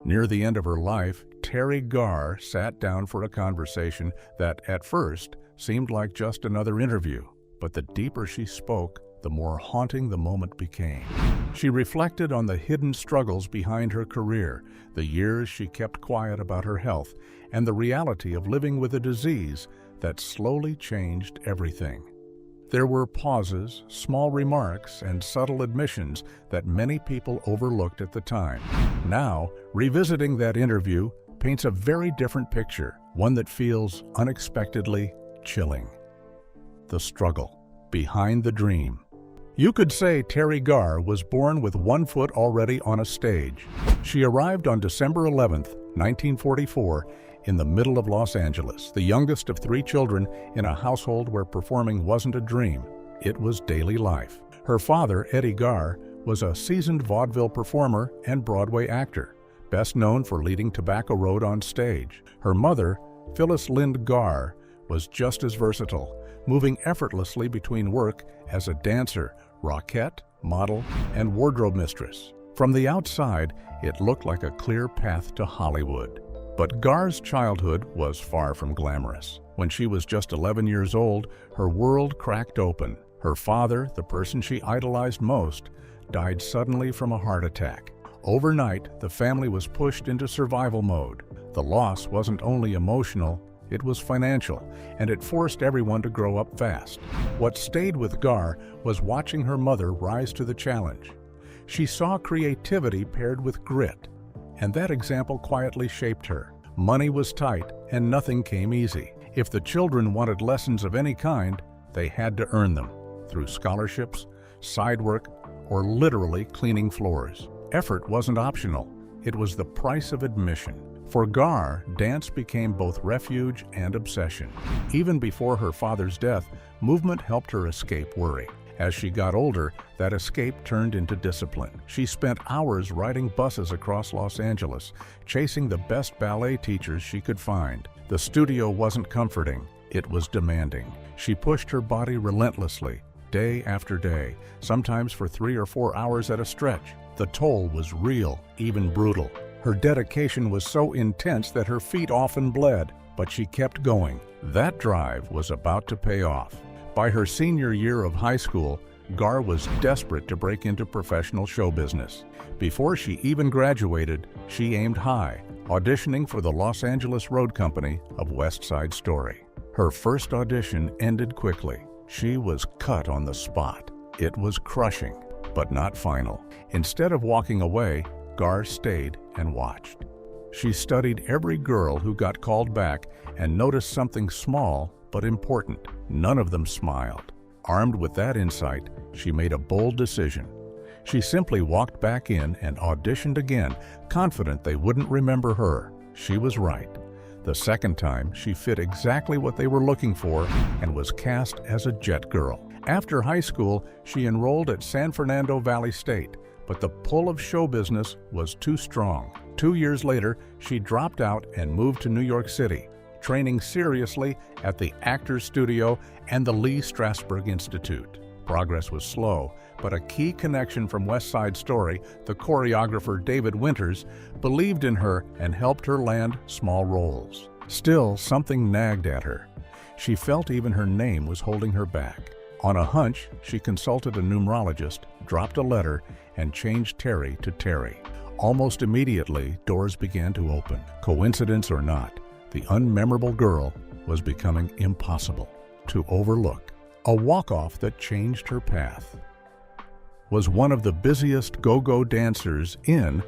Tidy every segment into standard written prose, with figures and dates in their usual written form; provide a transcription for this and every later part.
Near the end of her life, Teri Garr sat down for a conversation that, at first, seemed like just another interview. But the deeper she spoke, the more haunting the moment became. She reflected on the hidden struggles behind her career, the years she kept quiet about her health, and the reality of living with a disease that slowly changed everything. There were pauses, small remarks, and subtle admissions that many people overlooked at the time. Now, revisiting that interview paints a very different picture, one that feels unexpectedly chilling. The struggle behind the dream. You could say Teri Garr was born with one foot already on a stage. She arrived on December 11, 1944, in the middle of Los Angeles, the youngest of 3 children in a household where performing wasn't a dream, it was daily life. Her father, Teri Garr, was a seasoned vaudeville performer and Broadway actor, best known for leading Tobacco Road on stage. Her mother, Phyllis Lynde Garr, was just as versatile, moving effortlessly between work as a dancer, rockette, model, and wardrobe mistress. From the outside, it looked like a clear path to Hollywood. But Garr's childhood was far from glamorous. When she was just 11 years old, her world cracked open. Her father, the person she idolized most, died suddenly from a heart attack. Overnight, the family was pushed into survival mode. The loss wasn't only emotional, it was financial, and it forced everyone to grow up fast. What stayed with Garr was watching her mother rise to the challenge. She saw creativity paired with grit, and that example quietly shaped her. Money was tight, and nothing came easy. If the children wanted lessons of any kind, they had to earn them, through scholarships, side work, or literally cleaning floors. Effort wasn't optional, it was the price of admission. For Garr, dance became both refuge and obsession. Even before her father's death, movement helped her escape worry. As she got older, that escape turned into discipline. She spent hours riding buses across Los Angeles, chasing the best ballet teachers she could find. The studio wasn't comforting, it was demanding. She pushed her body relentlessly, day after day, sometimes for 3 or 4 hours at a stretch. The toll was real, even brutal. Her dedication was so intense that her feet often bled, but she kept going. That drive was about to pay off. By her senior year of high school, Garr was desperate to break into professional show business. Before she even graduated, she aimed high, auditioning for the Los Angeles Road Company of West Side Story. Her first audition ended quickly. She was cut on the spot. It was crushing, but not final. Instead of walking away, Garr stayed and watched. She studied every girl who got called back and noticed something small but important. None of them smiled. Armed with that insight, she made a bold decision. She simply walked back in and auditioned again, confident they wouldn't remember her. She was right. The second time, she fit exactly what they were looking for and was cast as a jet girl. After high school, she enrolled at San Fernando Valley State, but the pull of show business was too strong. 2 years later, she dropped out and moved to New York City, training seriously at the Actors Studio and the Lee Strasberg Institute. Progress was slow, but a key connection from West Side Story, the choreographer David Winters, believed in her and helped her land small roles. Still, something nagged at her. She felt even her name was holding her back. On a hunch, she consulted a numerologist, dropped a letter, and changed Teri to Teri. Almost immediately, doors began to open. Coincidence or not, the unmemorable girl was becoming impossible to overlook. A walk-off that changed her path. Was one of the busiest go-go dancers in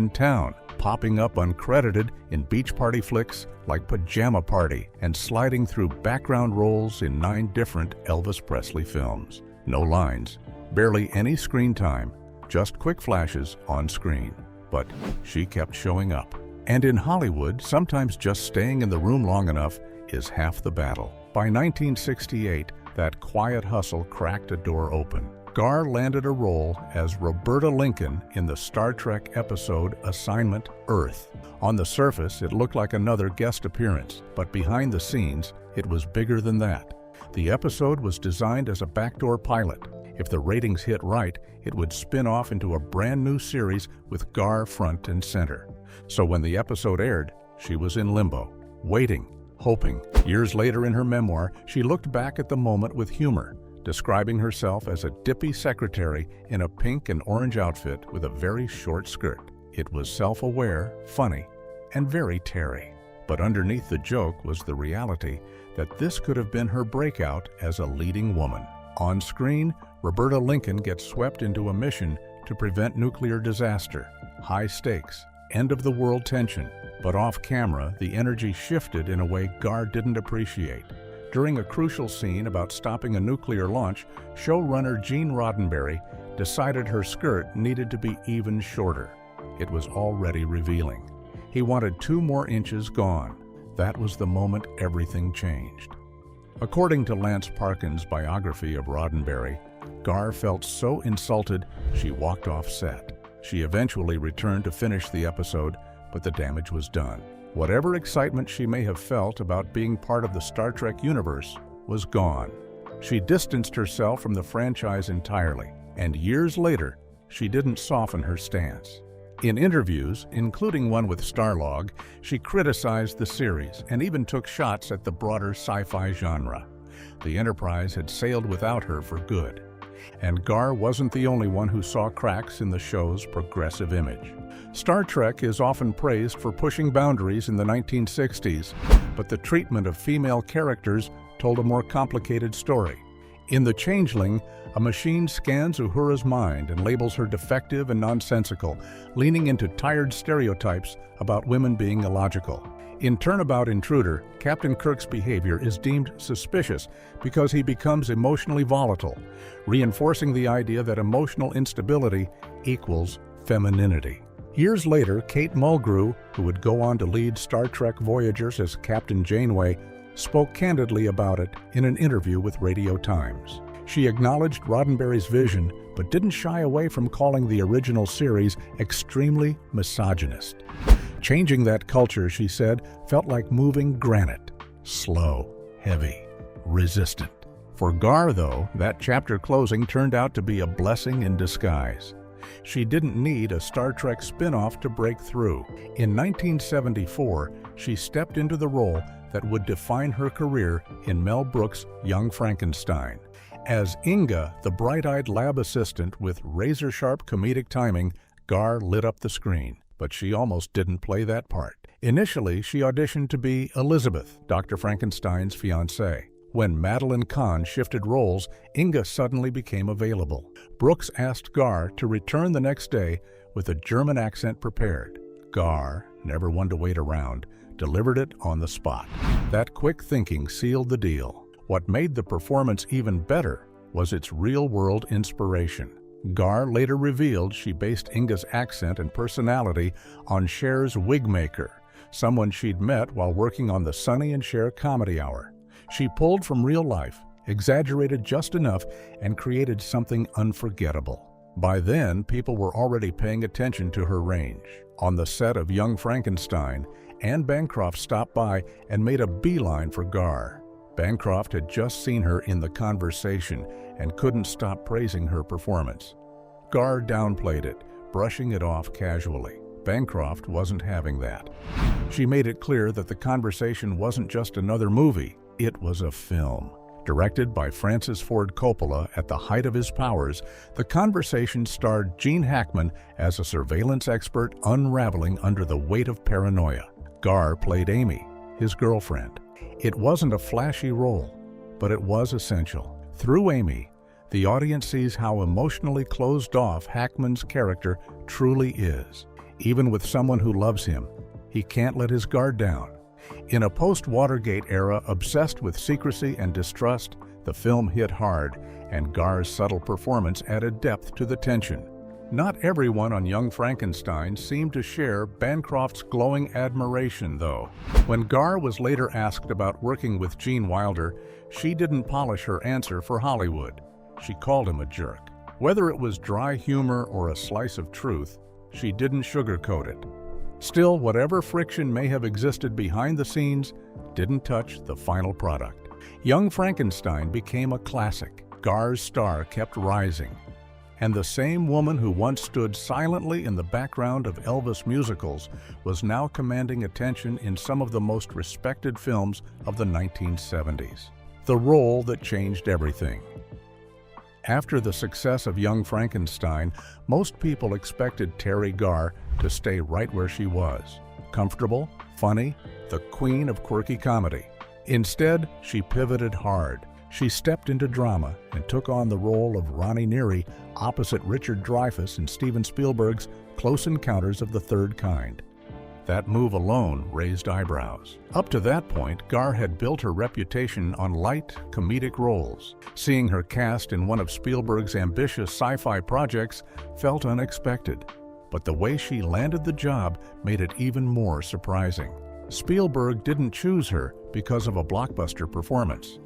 town, popping up uncredited in beach party flicks like Pajama Party and sliding through background roles in 9 different Elvis Presley films. No lines, barely any screen time, just quick flashes on screen. But she kept showing up. And in Hollywood, sometimes just staying in the room long enough is half the battle. By 1968, that quiet hustle cracked a door open. Garr landed a role as Roberta Lincoln in the Star Trek episode Assignment Earth. On the surface, it looked like another guest appearance, but behind the scenes, it was bigger than that. The episode was designed as a backdoor pilot. If the ratings hit right, it would spin off into a brand new series with Garr front and center. So when the episode aired, she was in limbo, waiting, hoping. Years later in her memoir, she looked back at the moment with humor, describing herself as a dippy secretary in a pink and orange outfit with a very short skirt. It was self-aware, funny, and very Teri. But underneath the joke was the reality that this could have been her breakout as a leading woman. On screen, Roberta Lincoln gets swept into a mission to prevent nuclear disaster. High stakes, end-of-the-world tension. But off camera, the energy shifted in a way Garr didn't appreciate. During a crucial scene about stopping a nuclear launch, showrunner Gene Roddenberry decided her skirt needed to be even shorter. It was already revealing. He wanted 2 more inches gone. That was the moment everything changed. According to Lance Parkin's biography of Roddenberry, Garr felt so insulted she walked off set. She eventually returned to finish the episode, but the damage was done. Whatever excitement she may have felt about being part of the Star Trek universe was gone. She distanced herself from the franchise entirely, and years later, she didn't soften her stance. In interviews, including one with Starlog, she criticized the series and even took shots at the broader sci-fi genre. The Enterprise had sailed without her for good. And Garr wasn't the only one who saw cracks in the show's progressive image. Star Trek is often praised for pushing boundaries in the 1960s, but the treatment of female characters told a more complicated story. In The Changeling, a machine scans Uhura's mind and labels her defective and nonsensical, leaning into tired stereotypes about women being illogical. In Turnabout Intruder, Captain Kirk's behavior is deemed suspicious because he becomes emotionally volatile, reinforcing the idea that emotional instability equals femininity. Years later, Kate Mulgrew, who would go on to lead Star Trek Voyagers as Captain Janeway, spoke candidly about it in an interview with Radio Times. She acknowledged Roddenberry's vision, but didn't shy away from calling the original series extremely misogynist. Changing that culture, she said, felt like moving granite. Slow, heavy, resistant. For Garr, though, that chapter closing turned out to be a blessing in disguise. She didn't need a Star Trek spin-off to break through. In 1974, she stepped into the role that would define her career in Mel Brooks' Young Frankenstein. As Inga, the bright-eyed lab assistant with razor-sharp comedic timing, Garr lit up the screen. But she almost didn't play that part. Initially, she auditioned to be Elizabeth, Dr. Frankenstein's fiancée. When Madeline Kahn shifted roles, Inga suddenly became available. Brooks asked Garr to return the next day with a German accent prepared. Garr, never one to wait around, delivered it on the spot. That quick thinking sealed the deal. What made the performance even better was its real-world inspiration. Garr later revealed she based Inga's accent and personality on Cher's wigmaker, someone she'd met while working on the Sonny and Cher Comedy Hour. She pulled from real life, exaggerated just enough, and created something unforgettable. By then, people were already paying attention to her range. On the set of Young Frankenstein, Anne Bancroft stopped by and made a beeline for Garr. Bancroft had just seen her in The Conversation and couldn't stop praising her performance. Garr downplayed it, brushing it off casually. Bancroft wasn't having that. She made it clear that The Conversation wasn't just another movie, it was a film. Directed by Francis Ford Coppola at the height of his powers, The Conversation starred Gene Hackman as a surveillance expert unraveling under the weight of paranoia. Garr played Amy, his girlfriend. It wasn't a flashy role, but it was essential. Through Amy, the audience sees how emotionally closed off Hackman's character truly is. Even with someone who loves him, he can't let his guard down. In a post-Watergate era obsessed with secrecy and distrust, the film hit hard, and Garr's subtle performance added depth to the tension. Not everyone on Young Frankenstein seemed to share Bancroft's glowing admiration, though. When Garr was later asked about working with Gene Wilder, she didn't polish her answer for Hollywood. She called him a jerk. Whether it was dry humor or a slice of truth, she didn't sugarcoat it. Still, whatever friction may have existed behind the scenes didn't touch the final product. Young Frankenstein became a classic, Garr's star kept rising, and the same woman who once stood silently in the background of Elvis musicals was now commanding attention in some of the most respected films of the 1970s. The role that changed everything. After the success of Young Frankenstein, most people expected Teri Garr to stay right where she was, comfortable, funny, the queen of quirky comedy. Instead, she pivoted hard. She stepped into drama and took on the role of Ronnie Neary opposite Richard Dreyfuss in Steven Spielberg's Close Encounters of the Third Kind. That move alone raised eyebrows. Up to that point, Garr had built her reputation on light, comedic roles. Seeing her cast in one of Spielberg's ambitious sci-fi projects felt unexpected, but the way she landed the job made it even more surprising. Spielberg didn't choose her because of a blockbuster performance.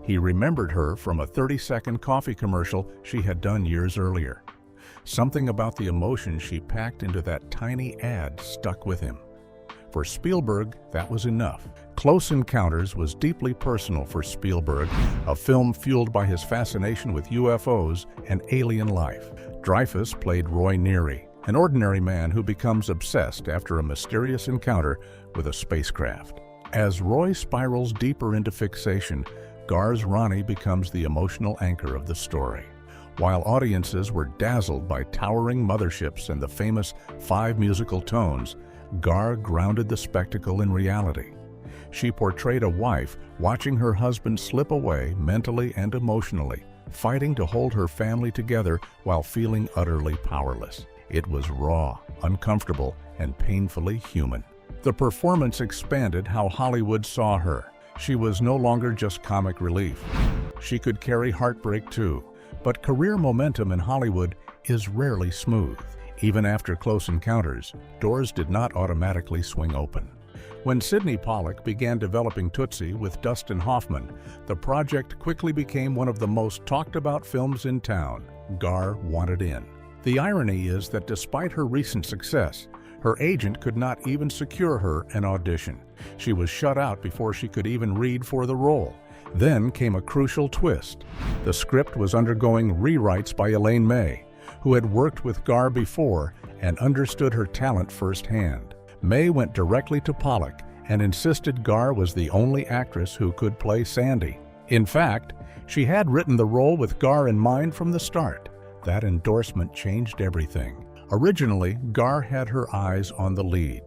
He remembered her from a 30-second coffee commercial she had done years earlier. Something about the emotion she packed into that tiny ad stuck with him. For Spielberg, that was enough. Close Encounters was deeply personal for Spielberg, a film fueled by his fascination with UFOs and alien life. Dreyfuss played Roy Neary, an ordinary man who becomes obsessed after a mysterious encounter with a spacecraft. As Roy spirals deeper into fixation, Garr's Ronnie becomes the emotional anchor of the story. While audiences were dazzled by towering motherships and the famous 5 musical tones, Garr grounded the spectacle in reality. She portrayed a wife watching her husband slip away mentally and emotionally, fighting to hold her family together while feeling utterly powerless. It was raw, uncomfortable, and painfully human. The performance expanded how Hollywood saw her. She was no longer just comic relief. She could carry heartbreak too. But career momentum in Hollywood is rarely smooth. Even after Close Encounters, doors did not automatically swing open. When Sidney Pollack began developing Tootsie with Dustin Hoffman, the project quickly became one of the most talked about films in town. Garr wanted in. The irony is that despite her recent success, her agent could not even secure her an audition. She was shut out before she could even read for the role. Then came a crucial twist. The script was undergoing rewrites by Elaine May, who had worked with Garr before and understood her talent firsthand. May went directly to Pollack and insisted Garr was the only actress who could play Sandy. In fact, she had written the role with Garr in mind from the start. That endorsement changed everything. Originally, Garr had her eyes on the lead.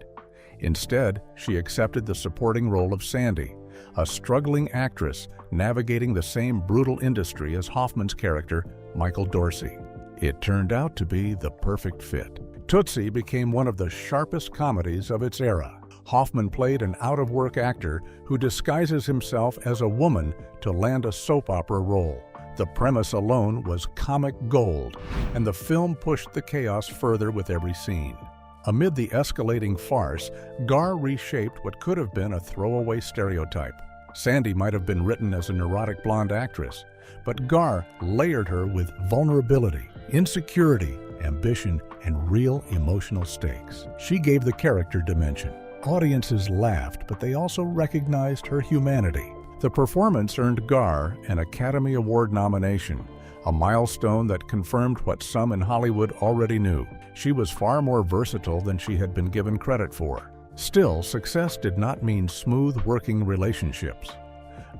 Instead, she accepted the supporting role of Sandy, a struggling actress navigating the same brutal industry as Hoffman's character, Michael Dorsey. It turned out to be the perfect fit. Tootsie became one of the sharpest comedies of its era. Hoffman played an out-of-work actor who disguises himself as a woman to land a soap opera role. The premise alone was comic gold, and the film pushed the chaos further with every scene. Amid the escalating farce, Garr reshaped what could have been a throwaway stereotype. Sandy might have been written as a neurotic blonde actress, but Garr layered her with vulnerability, insecurity, ambition, and real emotional stakes. She gave the character dimension. Audiences laughed, but they also recognized her humanity. The performance earned Garr an Academy Award nomination, a milestone that confirmed what some in Hollywood already knew. She was far more versatile than she had been given credit for. Still, success did not mean smooth working relationships.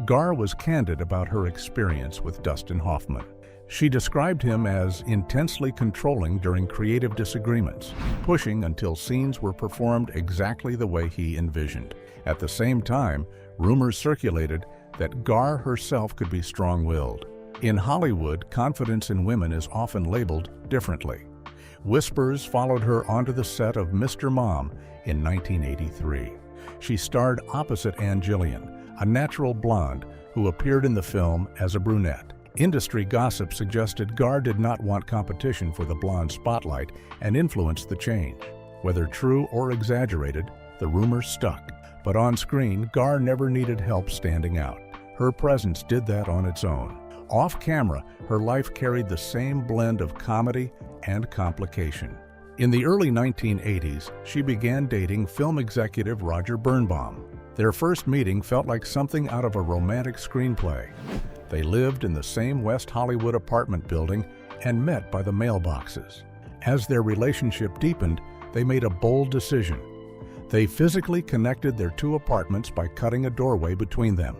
Garr was candid about her experience with Dustin Hoffman. She described him as intensely controlling during creative disagreements, pushing until scenes were performed exactly the way he envisioned. At the same time, rumors circulated that Garr herself could be strong-willed. In Hollywood, confidence in women is often labeled differently. Whispers followed her onto the set of Mr. Mom in 1983. She starred opposite Ann Gillian, a natural blonde who appeared in the film as a brunette. Industry gossip suggested Garr did not want competition for the blonde spotlight and influenced the change. Whether true or exaggerated, the rumors stuck. But on screen, Garr never needed help standing out. Her presence did that on its own. Off camera, her life carried the same blend of comedy and complication. In the early 1980s, she began dating film executive Roger Birnbaum. Their first meeting felt like something out of a romantic screenplay. They lived in the same West Hollywood apartment building and met by the mailboxes. As their relationship deepened, they made a bold decision. They physically connected their two apartments by cutting a doorway between them.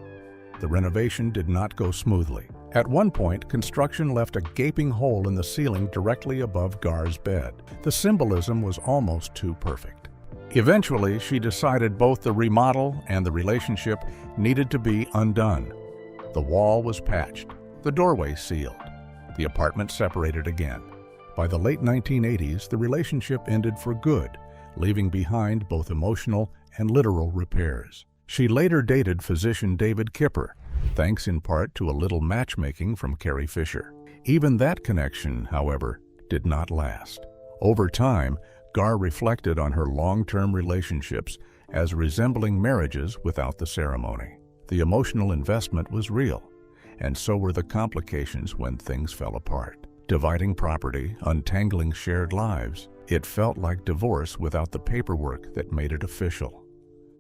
The renovation did not go smoothly. At one point, construction left a gaping hole in the ceiling directly above Garr's bed. The symbolism was almost too perfect. Eventually, she decided both the remodel and the relationship needed to be undone. The wall was patched, the doorway sealed. The apartment separated again. By the late 1980s, the relationship ended for good, leaving behind both emotional and literal repairs. She later dated physician David Kipper, thanks in part to a little matchmaking from Carrie Fisher. Even that connection, however, did not last. Over time, Garr reflected on her long-term relationships as resembling marriages without the ceremony. The emotional investment was real, and so were the complications when things fell apart. Dividing property, untangling shared lives, it felt like divorce without the paperwork that made it official.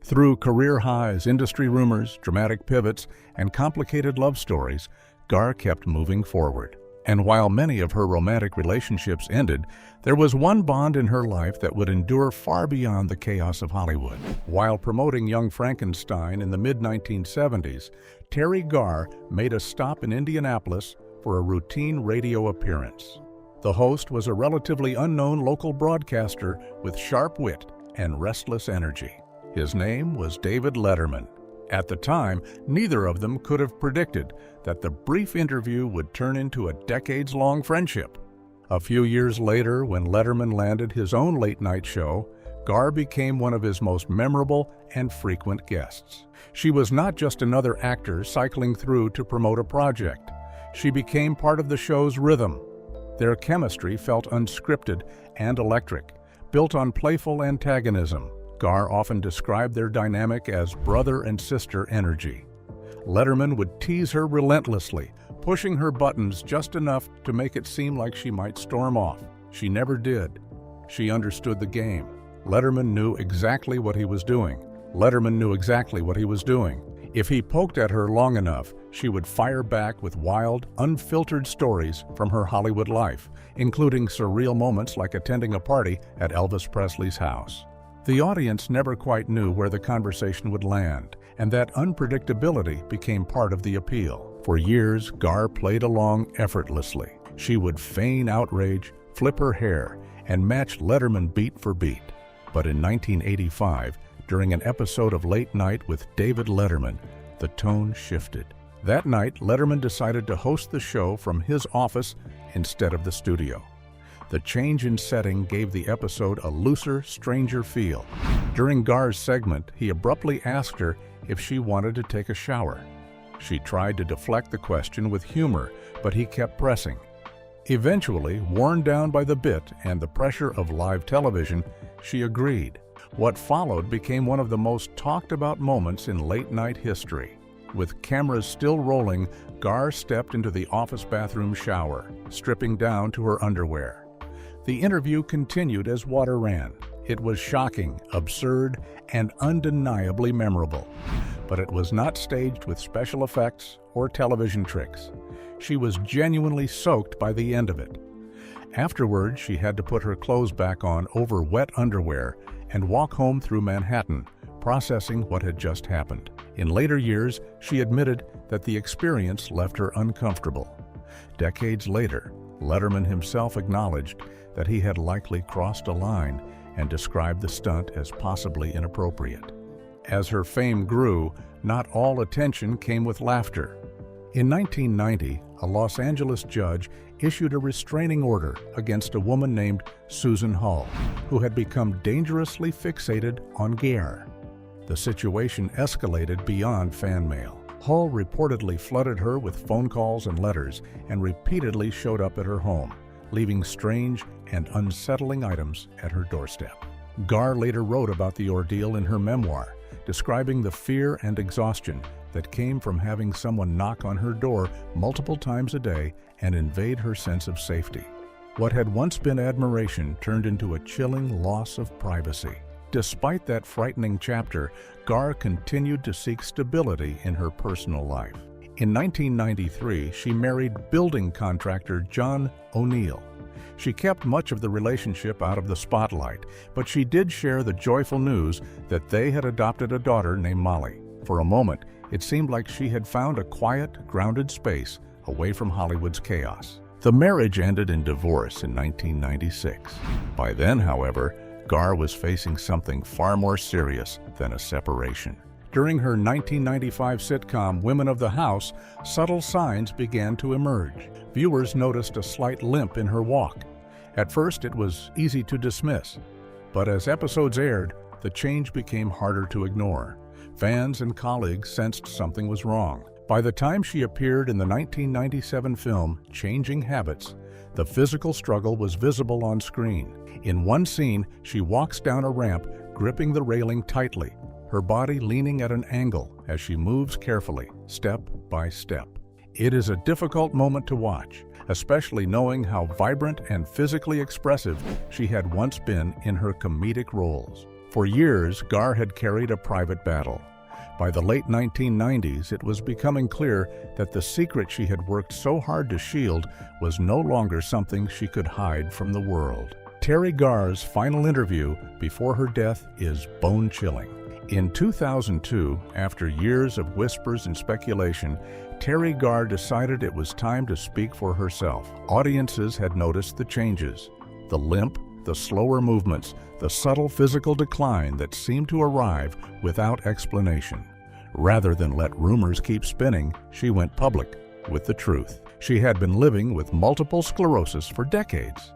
Through career highs, industry rumors, dramatic pivots, and complicated love stories, Garr kept moving forward. And while many of her romantic relationships ended, there was one bond in her life that would endure far beyond the chaos of Hollywood. While promoting Young Frankenstein in the mid-1970s, Teri Garr made a stop in Indianapolis for a routine radio appearance. The host was a relatively unknown local broadcaster with sharp wit and restless energy. His name was David Letterman. At the time, neither of them could have predicted that the brief interview would turn into a decades-long friendship. A few years later, when Letterman landed his own late-night show, Garr became one of his most memorable and frequent guests. She was not just another actor cycling through to promote a project. She became part of the show's rhythm. Their chemistry felt unscripted and electric, built on playful antagonism. Garr often described their dynamic as brother and sister energy. Letterman would tease her relentlessly, pushing her buttons just enough to make it seem like she might storm off. She never did. She understood the game. Letterman knew exactly what he was doing. If he poked at her long enough, she would fire back with wild, unfiltered stories from her Hollywood life, including surreal moments like attending a party at Elvis Presley's house. The audience never quite knew where the conversation would land, and that unpredictability became part of the appeal. For years, Garr played along effortlessly. She would feign outrage, flip her hair, and match Letterman beat for beat. But in 1985, during an episode of Late Night with David Letterman, the tone shifted. That night, Letterman decided to host the show from his office instead of the studio. The change in setting gave the episode a looser, stranger feel. During Garr's segment, he abruptly asked her if she wanted to take a shower. She tried to deflect the question with humor, but he kept pressing. Eventually, worn down by the bit and the pressure of live television, she agreed. What followed became one of the most talked about moments in late-night history. With cameras still rolling, Garr stepped into the office bathroom shower, stripping down to her underwear. The interview continued as water ran. It was shocking, absurd, and undeniably memorable. But it was not staged with special effects or television tricks. She was genuinely soaked by the end of it. Afterward, she had to put her clothes back on over wet underwear and walk home through Manhattan, processing what had just happened. In later years, she admitted that the experience left her uncomfortable. Decades later, Letterman himself acknowledged that he had likely crossed a line and described the stunt as possibly inappropriate. As her fame grew, not all attention came with laughter. In 1990, a Los Angeles judge issued a restraining order against a woman named Susan Hull, who had become dangerously fixated on Garr. The situation escalated beyond fan mail. Hull reportedly flooded her with phone calls and letters and repeatedly showed up at her home, leaving strange and unsettling items at her doorstep. Garr later wrote about the ordeal in her memoir, describing the fear and exhaustion that came from having someone knock on her door multiple times a day and invade her sense of safety. What had once been admiration turned into a chilling loss of privacy. Despite that frightening chapter, Garr continued to seek stability in her personal life. In 1993, she married building contractor John O'Neill. She kept much of the relationship out of the spotlight, but she did share the joyful news that they had adopted a daughter named Molly. For a moment, it seemed like she had found a quiet, grounded space away from Hollywood's chaos. The marriage ended in divorce in 1996. By then, however, Garr was facing something far more serious than a separation. During her 1995 sitcom Women of the House, subtle signs began to emerge. Viewers noticed a slight limp in her walk. At first, it was easy to dismiss, but as episodes aired, the change became harder to ignore. Fans and colleagues sensed something was wrong. By the time she appeared in the 1997 film Changing Habits, the physical struggle was visible on screen. In one scene, she walks down a ramp, gripping the railing tightly, her body leaning at an angle as she moves carefully, step by step. It is a difficult moment to watch, especially knowing how vibrant and physically expressive she had once been in her comedic roles. For years, Garr had carried a private battle. By the late 1990s, it was becoming clear that the secret she had worked so hard to shield was no longer something she could hide from the world. Teri Garr's final interview before her death is bone-chilling. In 2002, after years of whispers and speculation, Teri Garr decided it was time to speak for herself. Audiences had noticed the changes, the limp, the slower movements, the subtle physical decline that seemed to arrive without explanation. Rather than let rumors keep spinning, she went public with the truth. She had been living with multiple sclerosis for decades.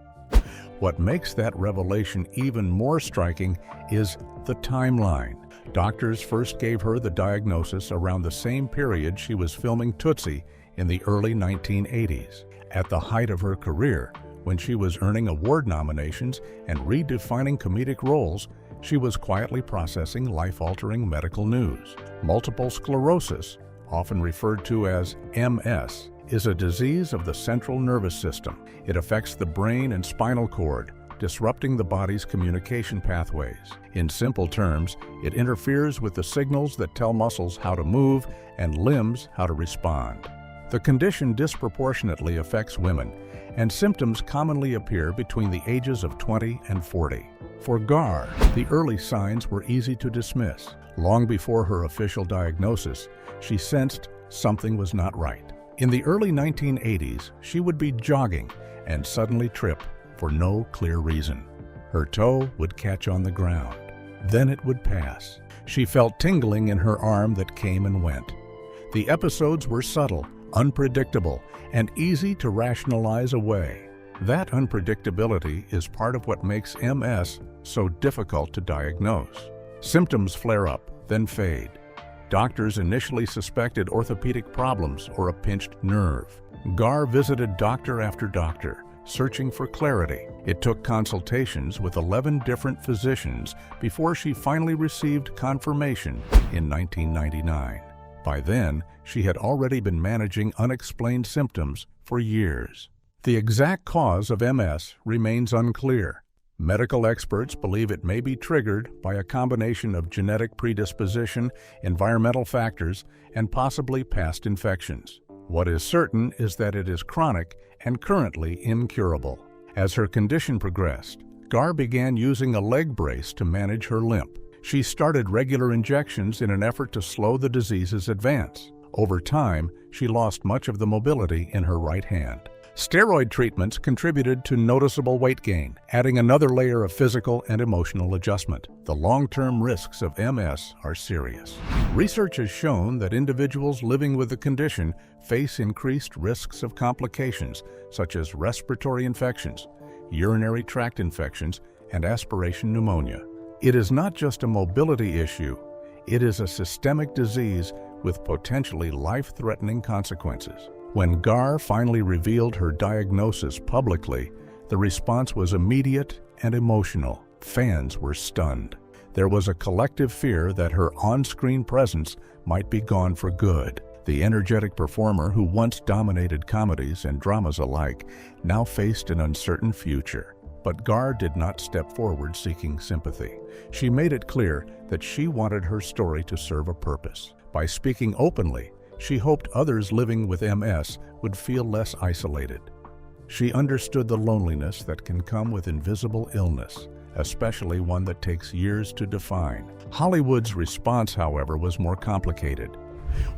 What makes that revelation even more striking is the timeline. Doctors first gave her the diagnosis around the same period she was filming Tootsie in the early 1980s. At the height of her career, when she was earning award nominations and redefining comedic roles, she was quietly processing life-altering medical news. Multiple sclerosis, often referred to as MS, is a disease of the central nervous system. It affects the brain and spinal cord, disrupting the body's communication pathways. In simple terms, it interferes with the signals that tell muscles how to move and limbs how to respond. The condition disproportionately affects women, and symptoms commonly appear between the ages of 20 and 40. For Garr, the early signs were easy to dismiss. Long before her official diagnosis, she sensed something was not right. In the early 1980s, she would be jogging and suddenly trip for no clear reason. Her toe would catch on the ground. Then it would pass. She felt tingling in her arm that came and went. The episodes were subtle, unpredictable, and easy to rationalize away. That unpredictability is part of what makes MS so difficult to diagnose. Symptoms flare up, then fade. Doctors initially suspected orthopedic problems or a pinched nerve. Garr visited doctor after doctor, searching for clarity. It took consultations with 11 different physicians before she finally received confirmation in 1999. By then, she had already been managing unexplained symptoms for years. The exact cause of MS remains unclear. Medical experts believe it may be triggered by a combination of genetic predisposition, environmental factors, and possibly past infections. What is certain is that it is chronic and currently incurable. As her condition progressed, Garr began using a leg brace to manage her limp. She started regular injections in an effort to slow the disease's advance. Over time, she lost much of the mobility in her right hand. Steroid treatments contributed to noticeable weight gain, adding another layer of physical and emotional adjustment. The long-term risks of MS are serious. Research has shown that individuals living with the condition face increased risks of complications such as respiratory infections, urinary tract infections, and aspiration pneumonia. It is not just a mobility issue, it is a systemic disease with potentially life-threatening consequences. When Garr finally revealed her diagnosis publicly, the response was immediate and emotional. Fans were stunned. There was a collective fear that her on-screen presence might be gone for good. The energetic performer who once dominated comedies and dramas alike now faced an uncertain future. But Garr did not step forward seeking sympathy. She made it clear that she wanted her story to serve a purpose. By speaking openly, She hoped others living with MS would feel less isolated. She understood the loneliness that can come with invisible illness, especially one that takes years to define. Hollywood's response, however, was more complicated.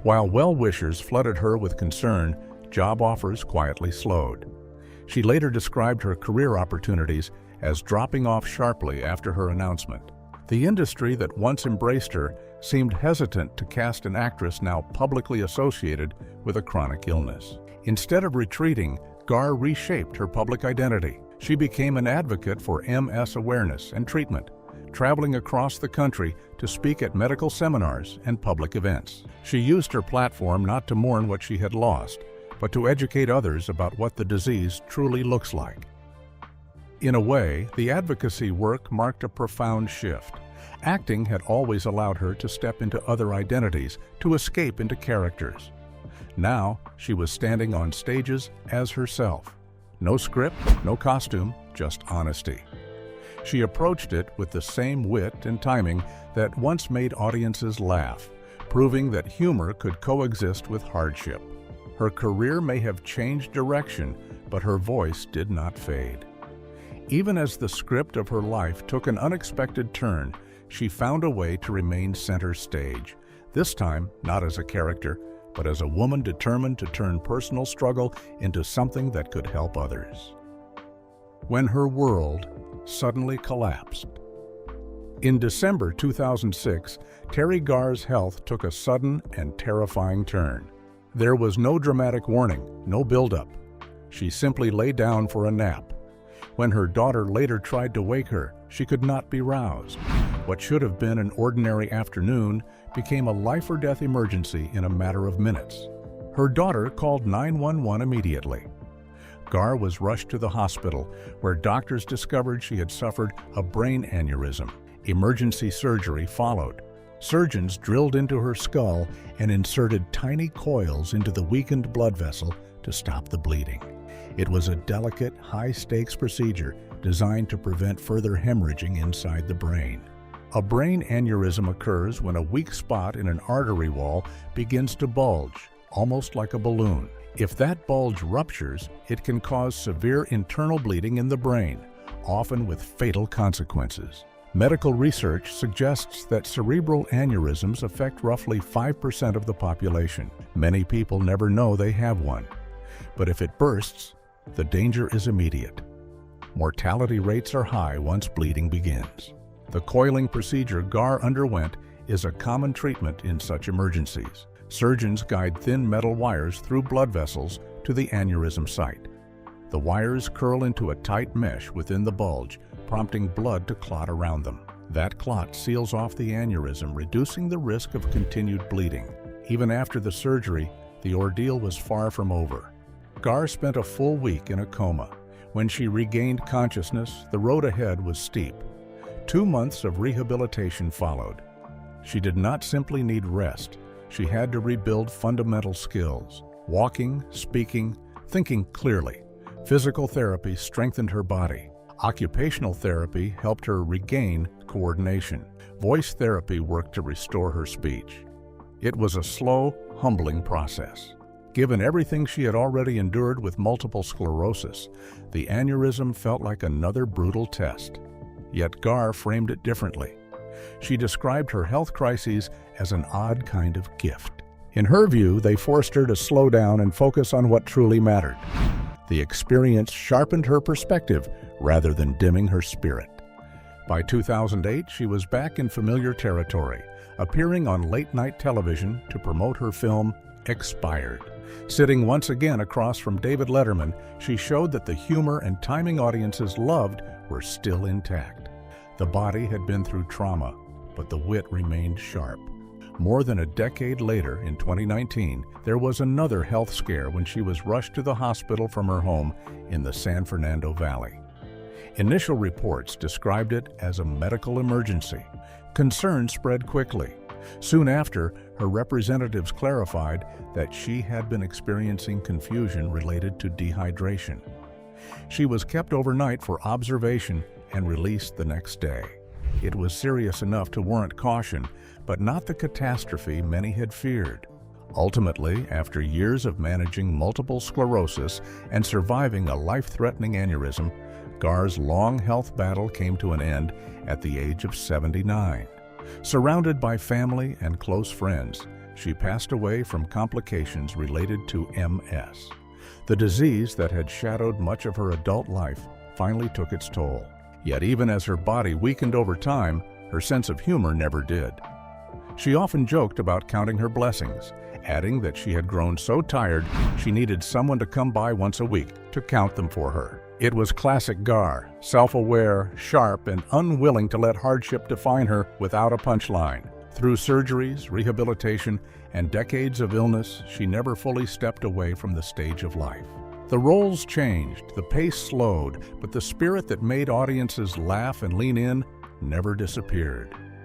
While well-wishers flooded her with concern, job offers quietly slowed. She later described her career opportunities as dropping off sharply after her announcement. The industry that once embraced her seemed hesitant to cast an actress now publicly associated with a chronic illness. Instead of retreating, Garr reshaped her public identity. She became an advocate for MS awareness and treatment, traveling across the country to speak at medical seminars and public events. She used her platform not to mourn what she had lost, but to educate others about what the disease truly looks like. In a way, the advocacy work marked a profound shift. Acting had always allowed her to step into other identities, to escape into characters. Now, she was standing on stages as herself. No script, no costume, just honesty. She approached it with the same wit and timing that once made audiences laugh, proving that humor could coexist with hardship. Her career may have changed direction, but her voice did not fade. Even as the script of her life took an unexpected turn, she found a way to remain center stage, this time not as a character, but as a woman determined to turn personal struggle into something that could help others. When her world suddenly collapsed. In December 2006, Teri Garr's health took a sudden and terrifying turn. There was no dramatic warning, no buildup. She simply lay down for a nap. When her daughter later tried to wake her, she could not be roused. What should have been an ordinary afternoon became a life-or-death emergency in a matter of minutes. Her daughter called 911 immediately. Garr was rushed to the hospital, where doctors discovered she had suffered a brain aneurysm. Emergency surgery followed. Surgeons drilled into her skull and inserted tiny coils into the weakened blood vessel to stop the bleeding. It was a delicate, high-stakes procedure designed to prevent further hemorrhaging inside the brain. A brain aneurysm occurs when a weak spot in an artery wall begins to bulge, almost like a balloon. If that bulge ruptures, it can cause severe internal bleeding in the brain, often with fatal consequences. Medical research suggests that cerebral aneurysms affect roughly 5% of the population. Many people never know they have one. But if it bursts, the danger is immediate. Mortality rates are high once bleeding begins. The coiling procedure Garr underwent is a common treatment in such emergencies. Surgeons guide thin metal wires through blood vessels to the aneurysm site. The wires curl into a tight mesh within the bulge, prompting blood to clot around them. That clot seals off the aneurysm, reducing the risk of continued bleeding. Even after the surgery, the ordeal was far from over. Garr spent a full week in a coma. When she regained consciousness, the road ahead was steep. 2 months of rehabilitation followed. She did not simply need rest. She had to rebuild fundamental skills: walking, speaking, thinking clearly. Physical therapy strengthened her body. Occupational therapy helped her regain coordination. Voice therapy worked to restore her speech. It was a slow, humbling process. Given everything she had already endured with multiple sclerosis, the aneurysm felt like another brutal test. Yet Garr framed it differently. She described her health crises as an odd kind of gift. In her view, they forced her to slow down and focus on what truly mattered. The experience sharpened her perspective rather than dimming her spirit. By 2008, she was back in familiar territory, appearing on late-night television to promote her film, Expired. Sitting once again across from David Letterman, she showed that the humor and timing audiences loved were still intact. The body had been through trauma, but the wit remained sharp. More than a decade later, in 2019, there was another health scare when she was rushed to the hospital from her home in the San Fernando Valley. Initial reports described it as a medical emergency. Concern spread quickly. Soon after, her representatives clarified that she had been experiencing confusion related to dehydration. She was kept overnight for observation and released the next day. It was serious enough to warrant caution, but not the catastrophe many had feared. Ultimately, after years of managing multiple sclerosis and surviving a life-threatening aneurysm, Garr's long health battle came to an end at the age of 79. Surrounded by family and close friends, she passed away from complications related to MS. The disease that had shadowed much of her adult life finally took its toll. Yet even as her body weakened over time, her sense of humor never did. She often joked about counting her blessings, adding that she had grown so tired she needed someone to come by once a week to count them for her. It was classic Garr, self-aware, sharp, and unwilling to let hardship define her without a punchline. Through surgeries, rehabilitation, and decades of illness, she never fully stepped away from the stage of life. The roles changed, the pace slowed, but the spirit that made audiences laugh and lean in never disappeared.